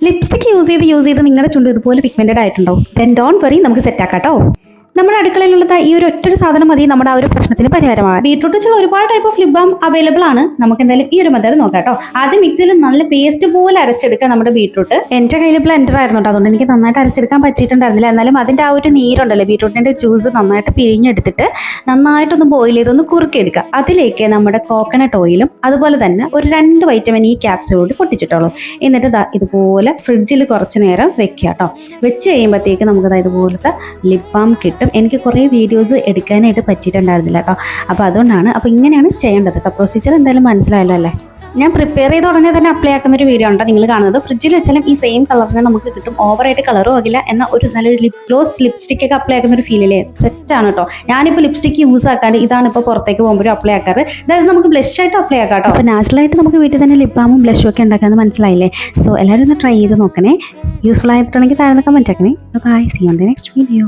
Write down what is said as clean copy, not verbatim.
Lipstick use ചെയ്ത് നിങ്ങളുടെ ചുണ്ട് ഇതുപോലെ പിഗ്മെന്റഡ് ആയിട്ടുണ്ടോ? ദെൻ ഡോണ്ട് വറി, നമുക്ക് സെറ്റ് ആക്കാം കേട്ടോ. നമ്മുടെ അടുക്കളയിലുള്ള ഈ ഒറ്റൊരു സാധനം മതി നമ്മുടെ ആ ഒരു പ്രശ്നത്തിന് പരിഹാരമാണ്. ബീട്രൂട്ട് വെച്ചുള്ള ഒരുപാട് type of lip balm available ആണ്. നമുക്ക് എന്തായാലും ഈ ഒരു മെത്തേഡ് നോക്കാം കേട്ടോ. ആദ്യം മിക്സിയിൽ നല്ല പേസ്റ്റ് പോലെ അരച്ചെടുക്കുക നമ്മുടെ ബീട്രൂട്ട്. എന്റെ കയ്യിൽ ബ്ലെൻഡർ ആയിരുന്നു കേട്ടോ, അതുകൊണ്ട് എനിക്ക് നന്നായിട്ട് അരച്ചെടുക്കാൻ പറ്റിയിട്ടുണ്ടായിരുന്നില്ല. എന്നാലും അതിന്റെ ആ ഒരു നീരുണ്ടല്ലോ, ബീട്രൂട്ടിന്റെ ജ്യൂസ് നന്നായിട്ട് പിഴിഞ്ഞെടുത്തിട്ട് നന്നായിട്ടൊന്ന് ബോയിൽ ചെയ്തൊന്ന് കുറുക്കിയെടുക്കുക. അതിലേക്ക് നമ്മുടെ കോക്കനട്ട് ഓയിലും അതുപോലെ തന്നെ ഒരു 2 വൈറ്റമിൻ ഇ ക്യാപ്സ്യൂൾ കൂടി പൊട്ടിച്ചിട്ടുള്ളൂ. എന്നിട്ട് ഇതുപോലെ ഫ്രിഡ്ജിൽ കുറച്ച് നേരം വെക്കുക കേട്ടോ. വെച്ച് കഴിയുമ്പോഴത്തേക്ക് നമുക്ക് ഇതുപോലത്തെ ലിപ് ബാം കിട്ടും. എനിക്ക് കുറേ വീഡിയോസ് എടുക്കാനായിട്ട് പറ്റിയിട്ടുണ്ടായിരുന്നില്ല കേട്ടോ. അപ്പോൾ അതുകൊണ്ടാണ്. അപ്പോൾ ഇങ്ങനെയാണ് ചെയ്യേണ്ടത് കേട്ടോ. പ്രൊസീജിയർ എന്തായാലും മനസ്സിലായല്ലോ അല്ലേ? ഞാൻ പ്രിപ്പയർ ചെയ്ത ഉടനെ തന്നെ അപ്ലൈ ആക്കുന്ന ഒരു വീഡിയോ ഉണ്ടോ നിങ്ങൾ കാണുന്നത്. ഫ്രിഡ്ജിൽ വെച്ചാലും ഈ സെയിം കളറിന് നമുക്ക് കിട്ടും. ഓവറായിട്ട് കളറും ആകില്ല, എന്നാൽ ഒരു നല്ലൊരു ലിപ് ഗ്ലോസ് ലിപ്സ്റ്റിക് ഒക്കെ അപ്ലൈ ആക്കുന്ന ഒരു ഫീലില്ലേ, സെറ്റാണ് കേട്ടോ. ഞാനിപ്പോൾ ലിപ്സ്റ്റിക് യൂസ് ആക്കാണ്ട് ഇതാണ് ഇപ്പോൾ പുറത്തേക്ക് പോകുമ്പോഴും അപ്ലൈ ആക്കാറ്. അതായത് നമുക്ക് ബ്ലഷ് ആയിട്ട് അപ്ലൈ ആക്കാം കേട്ടോ. അപ്പോൾ നാച്ചുറലായിട്ട് നമുക്ക് വീട്ടിൽ തന്നെ ലിപ് ബാമും ബ്ലഷും ഒക്കെ ഉണ്ടാക്കാമെന്ന് മനസ്സിലായില്ലേ? സോ എല്ലാവരും ഒന്ന് ട്രൈ ചെയ്ത് നോക്കണേ. യൂസ്ഫുൾ ആയിട്ടുണ്ടെങ്കിൽ താഴെ കമൻറ്റ് ആക്കണേ. Bye, see you on the next video.